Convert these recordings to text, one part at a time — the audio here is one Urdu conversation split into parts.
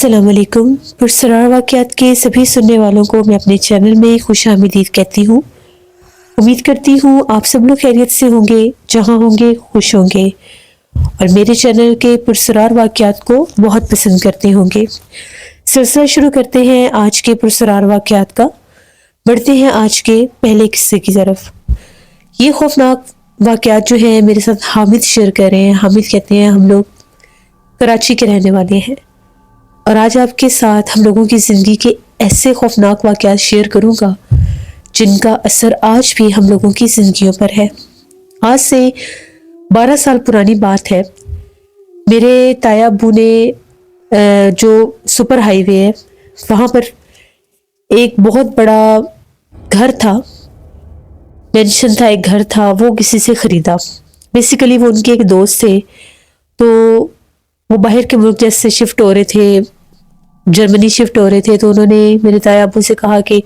السلام علیکم۔ پرسرار واقعات کے سبھی سننے والوں کو میں اپنے چینل میں خوش آمدید کہتی ہوں۔ امید کرتی ہوں آپ سب لوگ خیریت سے ہوں گے، جہاں ہوں گے خوش ہوں گے، اور میرے چینل کے پرسرار واقعات کو بہت پسند کرتے ہوں گے۔ سلسلہ شروع کرتے ہیں آج کے پرسرار واقعات کا۔ بڑھتے ہیں آج کے پہلے قصے کی طرف۔ یہ خوفناک واقعات جو ہیں میرے ساتھ حامد شیئر کر رہے ہیں۔ حامد کہتے ہیں ہم لوگ کراچی کے رہنے والے ہیں، اور آج آپ کے ساتھ ہم لوگوں کی زندگی کے ایسے خوفناک واقعات شیئر کروں گا جن کا اثر آج بھی ہم لوگوں کی زندگیوں پر ہے۔ آج سے 12 سال پرانی بات ہے۔ میرے تایا ابو نے جو سپر ہائی وے ہے وہاں پر ایک بہت بڑا گھر تھا، مینشن تھا، ایک گھر تھا، وہ کسی سے خریدا۔ بیسیکلی وہ ان کے ایک دوست تھے، تو وہ باہر کے ملک جیسے شفٹ ہو رہے تھے، جرمنی شفٹ ہو رہے تھے، تو انہوں نے میرے تایا ابو سے کہا کہ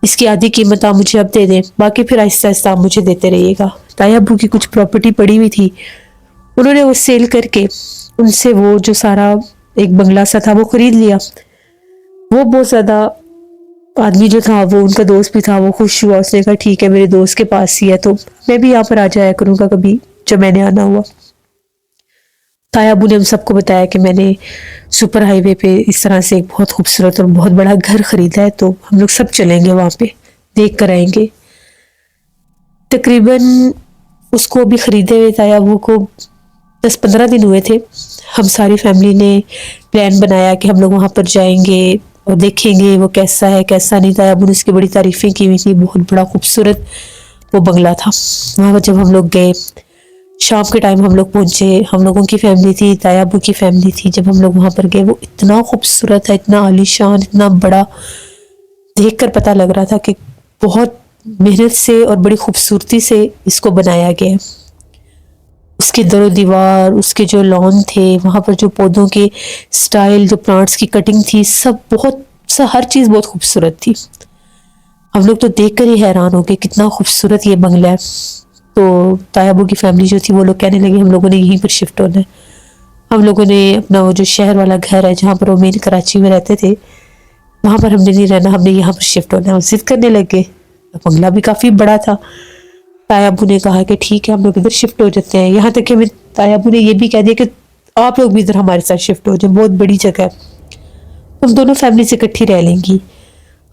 اس کی آدھی قیمت آپ مجھے اب دے دیں، باقی پھر آہستہ آہستہ آپ مجھے دیتے رہیے گا۔ تایا ابو کی کچھ پراپرٹی پڑی ہوئی تھی، انہوں نے وہ سیل کر کے ان سے وہ جو سارا ایک بنگلہ سا تھا وہ خرید لیا۔ وہ بہت زیادہ آدمی جو تھا، وہ ان کا دوست بھی تھا، وہ خوش ہوا، اس نے کہا ٹھیک ہے میرے دوست کے پاس ہی ہے تو میں بھی یہاں پر آ جایا کروں گا کبھی جب میں نے آنا ہوا۔ تایا ابو نے ہم سب کو بتایا کہ میں نے سپر ہائی وے پہ اس طرح سے ایک بہت خوبصورت اور بہت بڑا گھر خریدا ہے، تو ہم لوگ سب چلیں گے وہاں پہ، دیکھ کر آئیں گے۔ تقریباً اس کو بھی خریدے ہوئے تایا ابو کو 10-15 دن ہوئے تھے۔ ہم ساری فیملی نے پلان بنایا کہ ہم لوگ وہاں پر جائیں گے اور دیکھیں گے وہ کیسا ہے کیسا نہیں۔ تایا ابو نے اس کی بڑی تعریفیں کی ہوئی تھی، بہت بڑا خوبصورت وہ بنگلہ تھا۔ وہاں پر جب ہم لوگ گئے، شام کے ٹائم ہم لوگ پہنچے، ہم لوگوں کی فیملی تھی، تایا ابو کی فیملی تھی۔ جب ہم لوگ وہاں پر گئے، وہ اتنا خوبصورت ہے، اتنا عالی شان، اتنا بڑا، دیکھ کر پتہ لگ رہا تھا کہ بہت محنت سے اور بڑی خوبصورتی سے اس کو بنایا گیا ہے۔ اس کے در و دیوار، اس کے جو لان تھے، وہاں پر جو پودوں کے سٹائل، جو پلانٹس کی کٹنگ تھی، ہر چیز بہت خوبصورت تھی۔ ہم لوگ تو دیکھ کر ہی حیران ہو گئے کتنا خوبصورت یہ بنگلہ ہے۔ تو تایا ابو کی فیملی جو تھی وہ لوگ کہنے لگے ہم لوگوں نے یہیں پر شفٹ ہونا ہے۔ ہم لوگوں نے اپنا وہ جو شہر والا گھر ہے جہاں پر وہ مین کراچی میں رہتے تھے، وہاں پر ہم نے نہیں رہنا، ہم نے یہاں پر شفٹ ہونا ہے۔ ہم ضد کرنے لگے، بنگلہ بھی کافی بڑا تھا۔ تایا ابو نے کہا کہ ٹھیک ہے ہم لوگ ادھر شفٹ ہو جاتے ہیں، یہاں تک کہ ہمیں تایا ابو نے یہ بھی کہہ دیا کہ آپ لوگ بھی ادھر ہمارے ساتھ شفٹ ہو جائیں، بہت بڑی جگہ ہے، ہم دونوں فیملی سے اکٹھی رہ لیں گی۔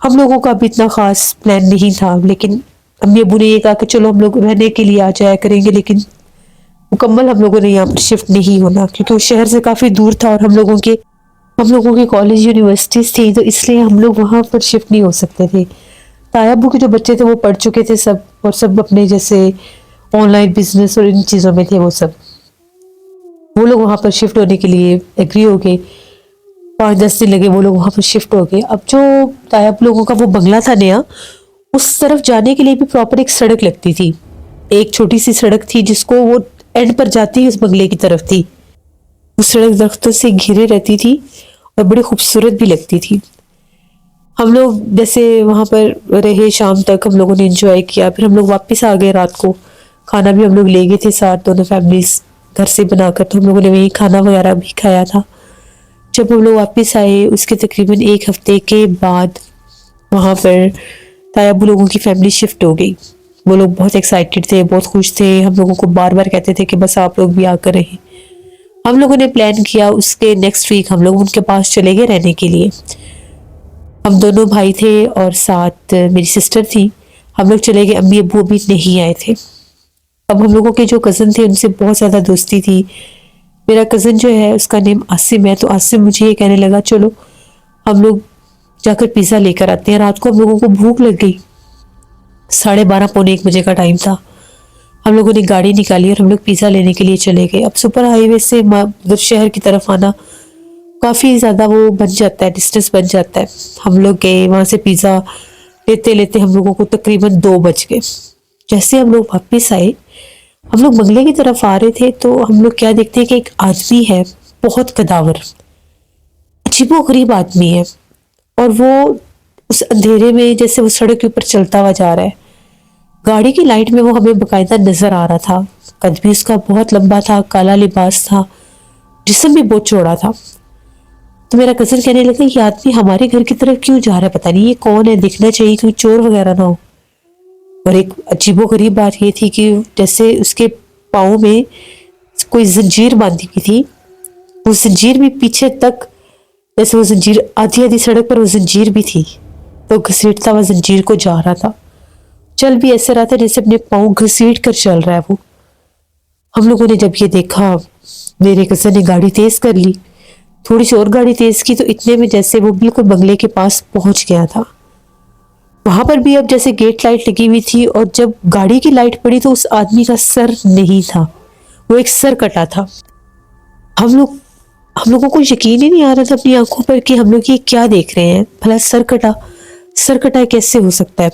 ہم لوگوں کا بھی اتنا خاص پلان نہیں تھا، لیکن امی ابو نے یہ کہا کہ چلو ہم لوگ رہنے کے لیے آ جایا کریں گے، لیکن مکمل ہم لوگوں نے یہاں پر شفٹ نہیں ہونا، کیونکہ وہ شہر سے کافی دور تھا اور ہم لوگوں کے کالج یونیورسٹیز تھی، تو اس لیے ہم لوگ وہاں پر شفٹ نہیں ہو سکتے تھے۔ تایا ابو کے جو بچے تھے وہ پڑھ چکے تھے سب، اور سب اپنے جیسے آن لائن بزنس اور ان چیزوں میں تھے، وہ لوگ وہاں پر شفٹ ہونے کے لیے ایگری ہو گئے۔ 5-10 دن لگے، وہ لوگ وہاں پر شفٹ ہو گئے۔ اب جو تایا ابو لوگوں کا وہ بنگلہ تھا نیا، اس طرف جانے کے لیے بھی پراپر ایک سڑک لگتی تھی، ایک چھوٹی سی سڑک تھی جس کو وہ اینڈ پر جاتی ہے اس بنگلے کی طرف تھی۔ وہ سڑک درختوں سے گھیرے رہتی تھی اور بڑی خوبصورت بھی لگتی تھی۔ ہم لوگ جیسے وہاں پر رہے، شام تک ہم لوگوں نے انجوائے کیا، پھر ہم لوگ واپس آ گئے رات کو۔ کھانا بھی ہم لوگ لے گئے تھے ساتھ، دونوں فیملیز گھر سے بنا کر، تو ہم لوگوں نے وہیں کھانا وغیرہ بھی کھایا تھا۔ جب ہم لوگ واپس آئے اس کے تقریباً 1 ہفتے کے بعد وہاں پر تایا ابو لوگوں کی فیملی شفٹ ہو گئی۔ وہ لوگ بہت ایکسائٹیڈ تھے، بہت خوش تھے، ہم لوگوں کو بار بار کہتے تھے کہ بس آپ لوگ بھی آ کر رہیں۔ ہم لوگوں نے پلان کیا، اس کے نیکسٹ ویک ہم لوگ ان کے پاس چلے گئے رہنے کے لیے۔ ہم دونوں بھائی تھے اور ساتھ میری سسٹر تھی، ہم لوگ چلے گئے، امی ابو ابھی نہیں آئے تھے۔ اب ہم لوگوں کے جو کزن تھے ان سے بہت زیادہ دوستی تھی۔ میرا کزن جو ہے اس کا نیم عاصم ہے، تو عاصم مجھے یہ کہنے لگا چلو ہم لوگ جا کر پیزا لے کر آتے ہیں۔ رات کو ہم لوگوں کو بھوک لگ گئی، 12:30 پونے 1 بجے کا ٹائم تھا۔ ہم لوگوں نے گاڑی نکالی اور ہم لوگ پیزا لینے کے لیے چلے گئے۔ اب سپر ہائی وے سے شہر کی طرف آنا کافی زیادہ وہ بن جاتا ہے، ڈسٹنس بن جاتا ہے۔ ہم لوگ گئے وہاں سے، پیزا لیتے لیتے ہم لوگوں کو تقریباً 2 بج گئے۔ جیسے ہم لوگ واپس آئے، ہم لوگ بنگلے کی طرف آ رہے تھے، تو ہم لوگ کیا دیکھتے ہیں کہ ایک آدمی ہے، بہت قداور، عجیب و غریب آدمی ہے، اور وہ اس اندھیرے میں جیسے وہ سڑک کے اوپر چلتا ہوا جا رہا ہے۔ گاڑی کی لائٹ میں وہ ہمیں باقاعدہ نظر آ رہا تھا۔ قد بھی اس کا بہت لمبا تھا، کالا لباس تھا، جسم بھی بہت چوڑا تھا۔ تو میرا کزن کہنے لگا یہ آدمی ہمارے گھر کی طرف کیوں جا رہا ہے، پتہ نہیں یہ کون ہے، دیکھنا چاہیے کوئی چور وغیرہ نہ ہو۔ اور ایک عجیب و غریب بات یہ تھی کہ جیسے اس کے پاؤں میں کوئی زنجیر باندھی ہوئی تھی، وہ زنجیر بھی پیچھے تک، جیسے وہ زنجیر آدھی آدھی سڑک پر وہ زنجیر بھی تھی، تو گھسیٹتا ہوا زنجیر کو جا رہا تھا، چل بھی ایسے رہا تھا جیسے اپنے پاؤں گھسیٹ کر چل رہا ہے وہ۔ ہم لوگوں نے جب یہ دیکھا، میرے کزن نے گاڑی تیز کر لی، تھوڑی سی اور گاڑی تیز کی تو اتنے میں جیسے وہ بالکل بنگلے کے پاس پہنچ گیا تھا۔ وہاں پر بھی اب جیسے گیٹ لائٹ لگی ہوئی تھی، اور جب گاڑی کی لائٹ پڑی تو اس آدمی کا سر نہیں تھا، وہ ایک سر کٹا تھا۔ ہم لوگوں کو یقین ہی نہیں آ رہا تھا اپنی آنکھوں پر کہ ہم لوگ یہ کیا دیکھ رہے ہیں، بھلا سر کٹا کیسے ہو سکتا ہے؟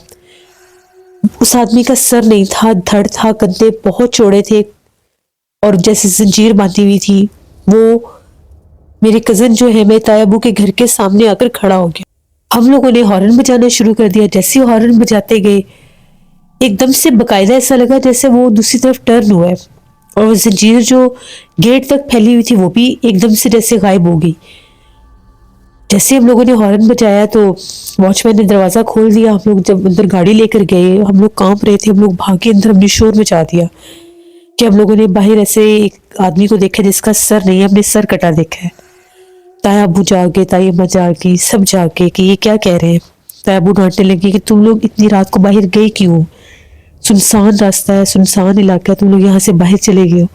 اس آدمی کا سر نہیں تھا، دھڑ تھا، کندھے بہت چوڑے تھے، اور جیسے زنجیر باندھی ہوئی تھی۔ وہ میرے کزن جو ہے، میں تایا ابو کے گھر کے سامنے آ کر کھڑا ہو گیا۔ ہم لوگوں نے ہارن بجانا شروع کر دیا۔ جیسے ہی ہارن بجاتے گئے، ایک دم سے باقاعدہ ایسا لگا جیسے وہ دوسری طرف ٹرن ہوا ہے، اور وہ زنجیر جو گیٹ تک پھیلی ہوئی تھی وہ بھی ایک دم سے جیسے غائب ہو گئی۔ جیسے ہم لوگوں نے ہارن بجایا تو واچ مین نے دروازہ کھول دیا۔ ہم لوگ جب اندر گاڑی لے کر گئے، ہم لوگ کانپ رہے تھے، ہم لوگ بھاگے اندر، ہم نے شور مچا دیا کہ ہم لوگوں نے باہر ایسے ایک آدمی کو دیکھا جس کا سر نہیں ہے، ہم نے سر کٹا دیکھا ہے۔ تایا ابو جاگے، تائی اماں جاگی، سب جاگے کہ یہ کیا کہہ رہے ہیں۔ تایا ابو ڈانٹنے لگے کہ تم لوگ اتنی رات کو باہر گئے کیوں؟ سنسان راستہ ہے، سنسان علاقہ ہے، تم لوگ یہاں سے باہر چلے گئے ہو،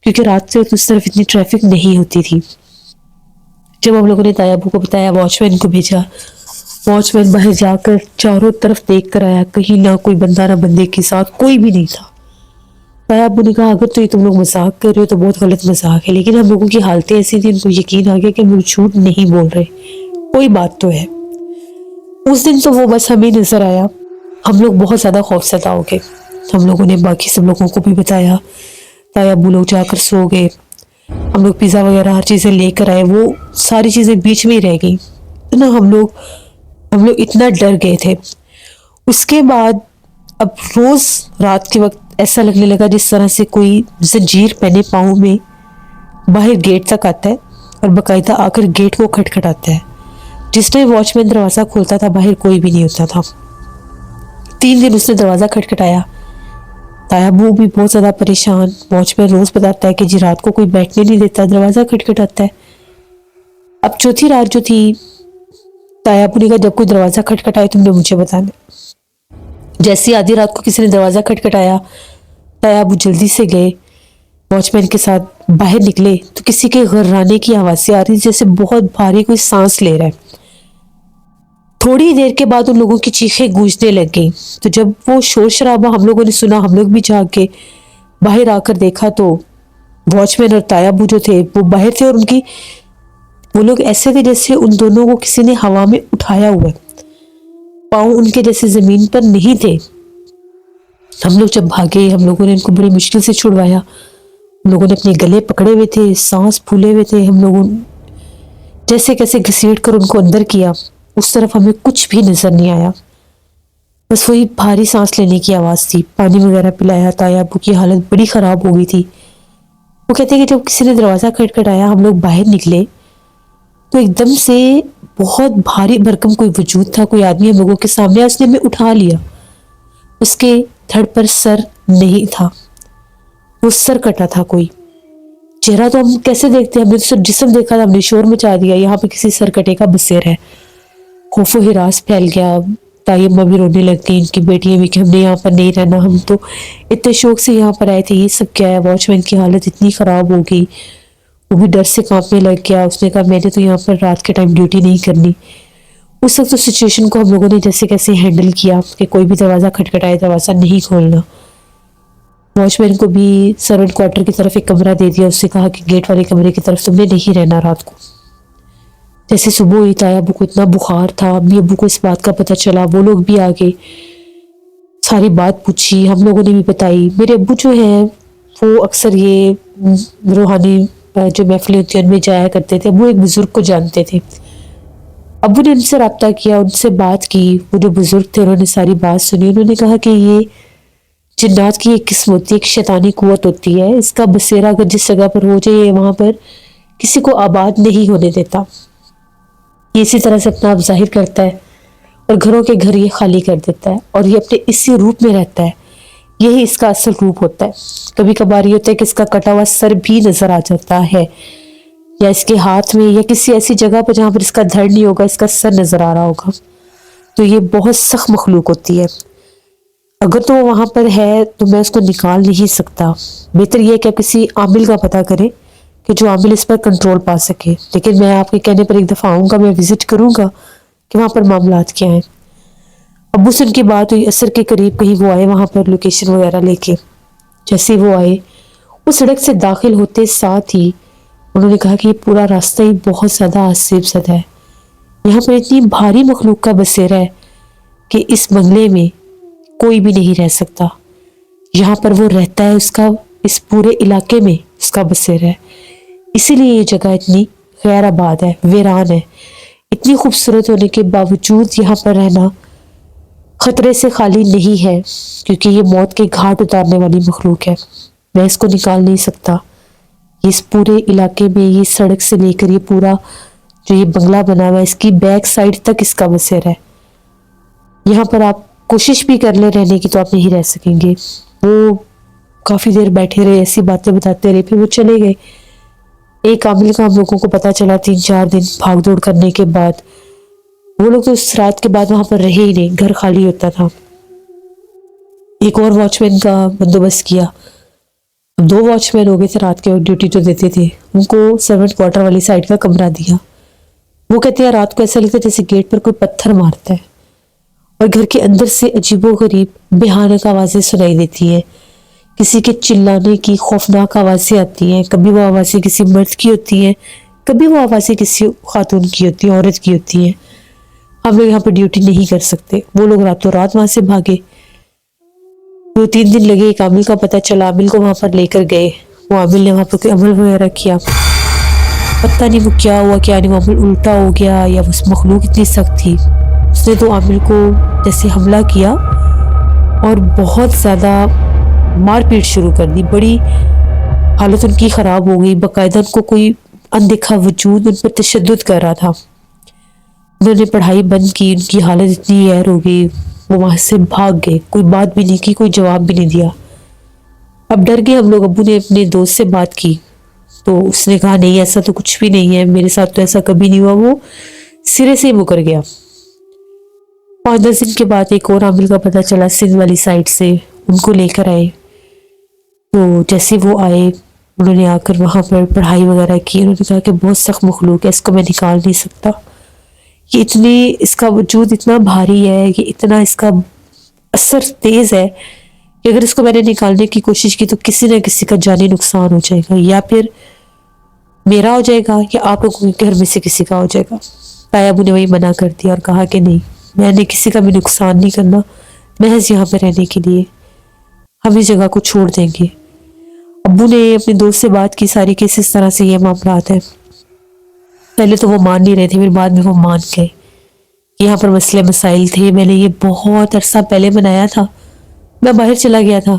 کیونکہ رات سے اس طرف اتنی ٹریفک نہیں ہوتی تھی۔ جب ہم لوگوں نے تایا ابو کو بتایا، واچ مین کو بھیجا، واچ مین باہر جا کر چاروں طرف دیکھ کر آیا، کہیں نہ کوئی بندہ نہ بندے کے ساتھ کوئی بھی نہیں تھا۔ تایا ابو نے کہا اگر تو یہ تم لوگ مذاق کر رہے ہو تو بہت غلط مذاق ہے، لیکن ہم لوگوں کی حالتیں ایسی تھی، ان کو یقین آ گیا کہ ہم لوگ جھوٹ نہیں بول رہے، کوئی بات تو ہے۔ اس دن تو وہ بس ہمیں نظر آیا، ہم لوگ بہت زیادہ خوفزدہ ہو گئے۔ ہم لوگوں نے باقی سب لوگوں کو بھی بتایا، تایا ابو لوگ جا کر سو گئے۔ ہم لوگ پیزا وغیرہ ہر چیزیں لے کر آئے، وہ ساری چیزیں بیچ میں ہی رہ گئی نا، ہم لوگ اتنا ڈر گئے تھے۔ اس کے بعد اب روز رات کے وقت ایسا لگنے لگا جس طرح سے کوئی زنجیر پہنے پاؤں میں باہر گیٹ تک آتا ہے، اور باقاعدہ آ کر گیٹ کو کھٹکھٹاتا ہے۔ جس ٹائم واچ مین دروازہ کھولتا تھا باہر کوئی بھی نہیں ہوتا تھا۔ 3 دن اس نے دروازہ کھٹکھٹایا۔ تایا ابو بھی بہت زیادہ پریشان، واچ مین روز بتاتا ہے کہ جی رات کو کوئی بیٹھنے نہیں دیتا، دروازہ کھٹکھٹاتا ہے۔ اب چوتھی رات جو تھی، تایا ابو نے کہا جب کوئی دروازہ کھٹکھٹائے تم نے مجھے بتانا۔ جیسے آدھی رات کو کسی نے دروازہ کھٹکھٹایا، تایا ابو جلدی سے گئے، واچ مین کے ساتھ باہر نکلے تو کسی کے غرانے کی آوازیں آ رہی جیسے بہت بھاری کوئی سانس لے رہا ہے۔ تھوڑی دیر کے بعد ان لوگوں کی چیخیں گونجنے لگ گئیں، تو جب وہ شور شرابہ ہم لوگوں نے سنا، ہم لوگ بھی جاگ کے باہر آ کر دیکھا تو واچ مین اور تایا ابو جو تھے وہ باہر تھے، اور وہ لوگ ایسے تھے جیسے ان دونوں کو کسی نے ہوا میں اٹھایا ہوا ہے، پاؤں ان کے جیسے زمین پر نہیں تھے۔ ہم لوگ جب بھاگے، ہم لوگوں نے ان کو بڑی مشکل سے چھڑوایا، ہم لوگوں نے اپنے گلے پکڑے ہوئے تھے، سانس پھولے ہوئے تھے، ہم لوگوں جیسے کیسے گھسیٹ کر ان کو اندر کیا، اس طرف ہمیں کچھ بھی نظر نہیں آیا، بس وہی بھاری سانس لینے کی آواز تھی۔ پانی وغیرہ پلایا، تایا ابو کی حالت بڑی خراب ہو گئی تھی۔ وہ کہتے ہیں کہ جب کسی نے دروازہ کھٹکھٹایا، ہم لوگ باہر نکلے تو ایک دم سے بہت بھاری بھرکم کوئی وجود تھا، کوئی آدمی ہم لوگوں کے سامنے، اس نے ہمیں اٹھا لیا۔ اس کے دھڑ پر سر نہیں تھا، وہ سر کٹا تھا کوئی۔ چہرہ تو ہم کیسے دیکھتے، ہم نے تو صرف جسم دیکھا تھا، ہم نے شور مچا دیا یہاں پہ کسی سر کٹے کا بسیر ہے۔ خوف و ہراس پھیل گیا، تائی اماں بھی رونے لگ گئی، ان کی بیٹیاں بھی کہ ہم نے یہاں پر نہیں رہنا، ہم تو اتنے شوق سے یہاں پر آئے تھے، یہ سب کیا ہے۔ واچ مین کی حالت اتنی خراب ہو گئی، وہ بھی ڈر سے کانپنے لگ گیا۔ اس نے کہا میں نے تو یہاں پر رات کے ٹائم ڈیوٹی نہیں کرنی۔ اس وقت تو سچویشن کو ہم لوگوں نے جیسے کیسے ہینڈل کیا کہ کوئی بھی دروازہ کھٹکھٹائے دروازہ نہیں کھولنا۔ واچ مین کو بھی سرونٹ کوارٹر کی طرف ایک کمرہ دے دیا، اس سے کہا کہ گیٹ والے کمرے کی طرف تم نے نہیں رہنا رات کو۔ جیسے صبح ہوئی، تایا ابو کو اتنا بخار تھا، امی ابو کو اس بات کا پتہ چلا، وہ لوگ بھی آگے ساری بات پوچھی، ہم لوگوں نے بھی بتائی۔ میرے ابو جو ہیں وہ اکثر یہ روحانی جو محفلیں ہوتی ہیں ان میں جایا کرتے تھے، وہ ایک بزرگ کو جانتے تھے۔ ابو نے ان سے رابطہ کیا، ان سے بات کی، وہ جو بزرگ تھے انہوں نے ساری بات سنی، انہوں نے کہا کہ یہ جنات کی ایک قسم ہوتی ہے، ایک شیطانی قوت ہوتی ہے، اس کا بسیرا اگر جس جگہ پر ہو جائے وہاں پر کسی کو آباد نہیں ہونے دیتا۔ یہ اسی طرح سے اپنا آپ ظاہر کرتا ہے اور گھروں کے گھر یہ خالی کر دیتا ہے اور یہ اپنے اسی روپ میں رہتا ہے. یہی اس کا اصل روپ ہوتا ہے. کبھی کبھار یہ ہوتا ہے کہ اس کا کٹا ہوا سر بھی نظر آ جاتا ہے, یا اس کے ہاتھ میں یا کسی ایسی جگہ پر جہاں پر اس کا دھڑ نہیں ہوگا اس کا سر نظر آ رہا ہوگا. تو یہ بہت سخت مخلوق ہوتی ہے. اگر تو وہ وہاں پر ہے تو میں اس کو نکال نہیں سکتا. بہتر یہ ہے کہ آپ کسی عامل کا پتہ کریں کہ جو عامل اس پر کنٹرول پا سکے. لیکن میں آپ کے کہنے پر ایک دفعہ آؤں گا, میں وزٹ کروں گا کہ وہاں پر معاملات کیا ہیں. ابو سے ان کی بات ہوئی, عصر کے قریب کہیں وہ آئے وہاں پر لوکیشن وغیرہ لے کے. جیسے وہ آئے, وہ سڑک سے داخل ہوتے ساتھ ہی انہوں نے کہا کہ یہ پورا راستہ ہی بہت زیادہ آسیب زدہ ہے. یہاں پر اتنی بھاری مخلوق کا بسیرا ہے کہ اس بنگلے میں کوئی بھی نہیں رہ سکتا. یہاں پر وہ رہتا ہے, اس کا اس پورے علاقے میں اس کا بسیرا ہے. اسی لیے یہ جگہ اتنی غیر آباد ہے, ویران ہے. اتنی خوبصورت ہونے کے باوجود یہاں پر رہنا خطرے سے خالی نہیں ہے, کیونکہ یہ موت کے گھاٹ اتارنے والی مخلوق ہے. میں اس کو نکال نہیں سکتا. اس پورے علاقے میں یہ سڑک سے لے کر یہ پورا جو یہ بنگلہ بنا ہوا ہے اس کی بیک سائڈ تک اس کا بسیرا ہے. یہاں پر آپ کوشش بھی کر لیں رہنے کی تو آپ نہیں رہ سکیں گے. وہ کافی دیر بیٹھے رہے, ایسی باتیں بتاتے رہے, پھر وہ چلے گئے. ایک عامل کا ہم لوگوں کو پتا چلا 3-4 دن بھاگ دوڑ کرنے کے بعد. وہ لوگ تو اس رات کے بعد وہاں پر رہے ہی نہیں, گھر خالی ہوتا تھا. ایک اور واچ مین کا بندوبست کیا. 2 واچ مین ہو گئے تھے رات کے, اور ڈیوٹی جو دیتے تھے ان کو سرونٹ کوارٹر والی سائڈ کا کمرہ دیا. وہ کہتے ہیں رات کو ایسا لگتا ہے جیسے گیٹ پر کوئی پتھر مارتا ہے, اور گھر کے اندر سے عجیب و غریب بھیانک آوازیں سنائی دیتی ہیں. کسی کے چلانے کی خوفناک آوازیں آتی ہیں. کبھی وہ آوازیں کسی مرد کی ہوتی ہیں, کبھی وہ آوازیں کسی خاتون کی ہوتی ہیں, عورت کی ہوتی ہیں. ہم لوگ یہاں پہ ڈیوٹی نہیں کر سکتے. وہ لوگ راتوں رات وہاں سے بھاگے. 2-3 دن لگے. ایک عامل کا پتہ چلا, عامل کو وہاں پر لے کر گئے. وہ عامل نے وہاں پر کوئی عمل وغیرہ کیا, پتہ نہیں وہ کیا ہوا کیا نہیں. وہ عامل الٹا ہو گیا یا اس مخلوق اتنی سخت تھی, اس نے تو عامل کو جیسے حملہ کیا اور بہت زیادہ مار پیٹ شروع کر دی. بڑی حالت ان کی خراب ہو گئی. باقاعدہ ان کو کوئی اندیکھا وجود ان پر تشدد کر رہا تھا. انہوں نے پڑھائی بند کی. ان کی حالت اتنی غیر ہو گئی, وہ وہاں سے بھاگ گئے. کوئی بات بھی نہیں کی, کوئی جواب بھی نہیں دیا. اب ڈر گئے ہم لوگ. ابو نے اپنے دوست سے بات کی تو اس نے کہا نہیں ایسا تو کچھ بھی نہیں ہے, میرے ساتھ تو ایسا کبھی نہیں ہوا. وہ سرے سے مکر گیا. 5-10 دن کے بعد ایک اور عامل کا پتہ چلا سندھ والی سائڈ سے. ان کو لے کر آئے. تو جیسے وہ آئے انہوں نے آ کر وہاں پر پڑھائی وغیرہ کی. انہوں نے کہا کہ بہت سخت مخلوق ہے, اس کو میں نکال نہیں سکتا. یہ اتنی اس کا وجود اتنا بھاری ہے, یہ اتنا اس کا اثر تیز ہے کہ اگر اس کو میں نے نکالنے کی کوشش کی تو کسی نہ کسی کا جانی نقصان ہو جائے گا, یا پھر میرا ہو جائے گا یا آپ لوگوں کے گھر میں سے کسی کا ہو جائے گا. تایا ابو نے وہی منع کر دیا اور کہا کہ نہیں, میں نے کسی کا بھی نقصان نہیں کرنا, محض یہاں پہ رہنے کے لیے ہم اس جگہ کو چھوڑ دیں گے. ابو نے اپنے دوست سے بات کی ساری کہ اس طرح سے یہ معاملات ہیں. پہلے تو وہ مان نہیں رہے تھے, پھر بعد میں وہ مان گئے. یہاں پر مسئلے مسائل تھے. میں نے یہ بہت عرصہ پہلے بنایا تھا. میں باہر چلا گیا تھا,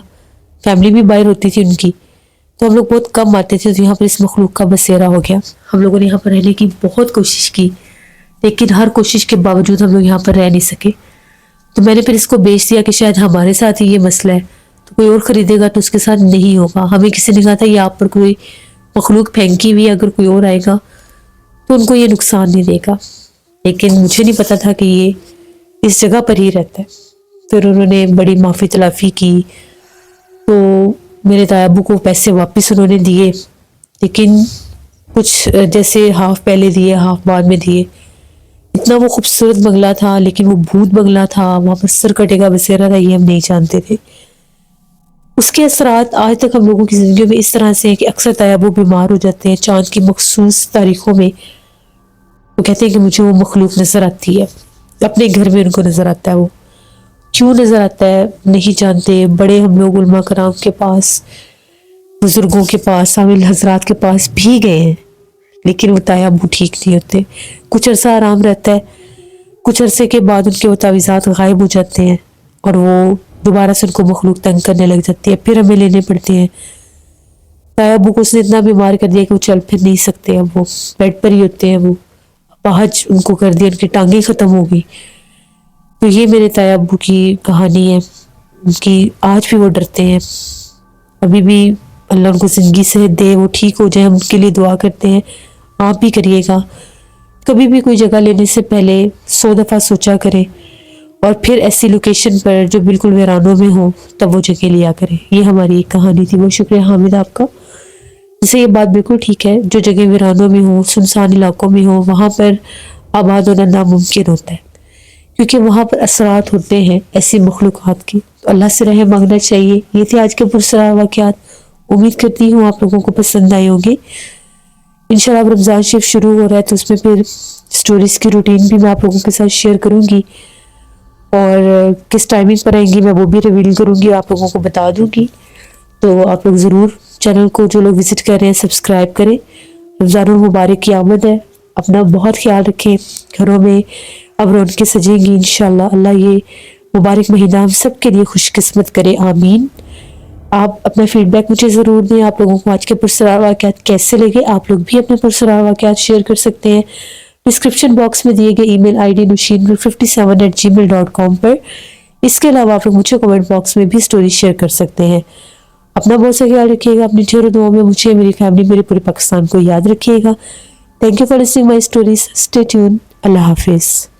فیملی بھی باہر ہوتی تھی ان کی, تو ہم لوگ بہت کم آتے تھے. تو یہاں پر اس مخلوق کا بسیرا ہو گیا. ہم لوگوں نے یہاں پر رہنے کی بہت کوشش کی, لیکن ہر کوشش کے باوجود ہم لوگ یہاں پر رہ نہیں سکے. تو میں نے پھر اس کو بیچ دیا کہ شاید ہمارے ساتھ ہی یہ مسئلہ ہے, تو کوئی اور خریدے گا تو اس کے ساتھ نہیں ہوگا. ہمیں کسی نے کہا تھا یہ آپ پر کوئی مخلوق پھینکی ہوئی, اگر کوئی اور آئے گا تو ان کو یہ نقصان نہیں دے گا. لیکن مجھے نہیں پتا تھا کہ یہ اس جگہ پر ہی رہتا ہے. پھر انہوں نے بڑی معافی تلافی کی, تو میرے تایا ابو کو پیسے واپس انہوں نے دیے, لیکن کچھ جیسے ہاف پہلے دیے ہاف بعد میں دیے. اتنا وہ خوبصورت بنگلہ تھا, لیکن وہ بھوت بنگلہ تھا, وہاں پر سر کٹے کا بسیرا تھا, یہ ہم نہیں جانتے تھے. اس کے اثرات آج تک ہم لوگوں کی زندگیوں میں اس طرح سے ہیں کہ اکثر تایا ابو بیمار ہو جاتے ہیں چاند کی مخصوص تاریخوں میں. وہ کہتے ہیں کہ مجھے وہ مخلوق نظر آتی ہے, اپنے گھر میں ان کو نظر آتا ہے. وہ کیوں نظر آتا ہے نہیں جانتے. بڑے ہم لوگ علماء کرام کے پاس, بزرگوں کے پاس, عامل حضرات کے پاس بھی گئے ہیں, لیکن وہ تایا ابو ٹھیک نہیں ہوتے. کچھ عرصہ آرام رہتا ہے, کچھ عرصے کے بعد ان کے وہ تعویذات غائب ہو جاتے ہیں, اور وہ دوبارہ سے ان کو مخلوق تنگ کرنے لگ جاتی ہے. پھر ہمیں لینے پڑتے ہیں. تایا ابو کو اس نے اتنا بیمار کر دیا کہ وہ چل پھر نہیں سکتے. اب وہ بیڈ پر ہی ہوتے ہیں. وہ پہج ان کو کر دیا, ان کی ٹانگیں ختم ہو گئی. تو یہ میرے تایا ابو کی کہانی ہے. ان کی آج بھی وہ ڈرتے ہیں, ابھی بھی اللہ ان کو زندگی صحت دے, وہ ٹھیک ہو جائے, ہم ان کے لیے دعا کرتے ہیں. آپ بھی کریے گا. کبھی بھی کوئی جگہ لینے سے پہلے 100 دفعہ سوچا کریں, اور پھر ایسی لوکیشن پر جو بالکل ویرانوں میں ہو تب وہ جگہ لیا کریں. یہ ہماری ایک کہانی تھی. بہت شکریہ حامد آپ کا. جیسے یہ بات بالکل ٹھیک ہے, جو جگہ ویرانوں میں ہو, سنسان علاقوں میں ہو, وہاں پر آباد ہونا ناممکن ہوتا ہے, کیونکہ وہاں پر اثرات ہوتے ہیں ایسی مخلوقات کی. تو اللہ سے رحم مانگنا چاہیے. یہ تھے آج کے پرسرار واقعات. امید کرتی ہوں آپ لوگوں کو پسند آئے ہوں گے. انشاءاللہ اب رمضان شریف شروع ہو رہا ہے, تو اس میں پھر سٹوریز کی روٹین بھی میں آپ لوگوں کے ساتھ شیئر کروں گی, اور کس ٹائمنگ پر آئیں گی میں وہ بھی ریویل کروں گی, آپ لوگوں کو بتا دوں گی. تو آپ لوگ ضرور چینل کو جو لوگ وزٹ کر رہے ہیں سبسکرائب کریں. رمضان المبارک کی آمد ہے, اپنا بہت خیال رکھیں. گھروں میں اب رونقیں سجیں گی انشاءاللہ. اللہ یہ مبارک مہینہ ہم سب کے لیے خوش قسمت کرے, آمین. آپ اپنا فیڈ بیک مجھے ضرور دیں. آپ لوگوں کو آج کے پرسرار واقعات کیسے لگے؟ آپ لوگ بھی اپنے پرسرار واقعات شیئر کر سکتے ہیں ڈسکرپشن باکس میں دیے گئے ای میل آئی ڈی nushin57@gmail.com پر. اس کے علاوہ آپ لوگ مجھے کمنٹ باکس میں بھی سٹوری شیئر کر سکتے ہیں. اپنا بہت سا خیال رکھیے گا. اپنی ڈھیروں دعاؤں میں مجھے, میری فیملی, میرے پورے پاکستان کو یاد رکھیے گا. Thank you for listening my stories. Stay tuned. اللہ حافظ.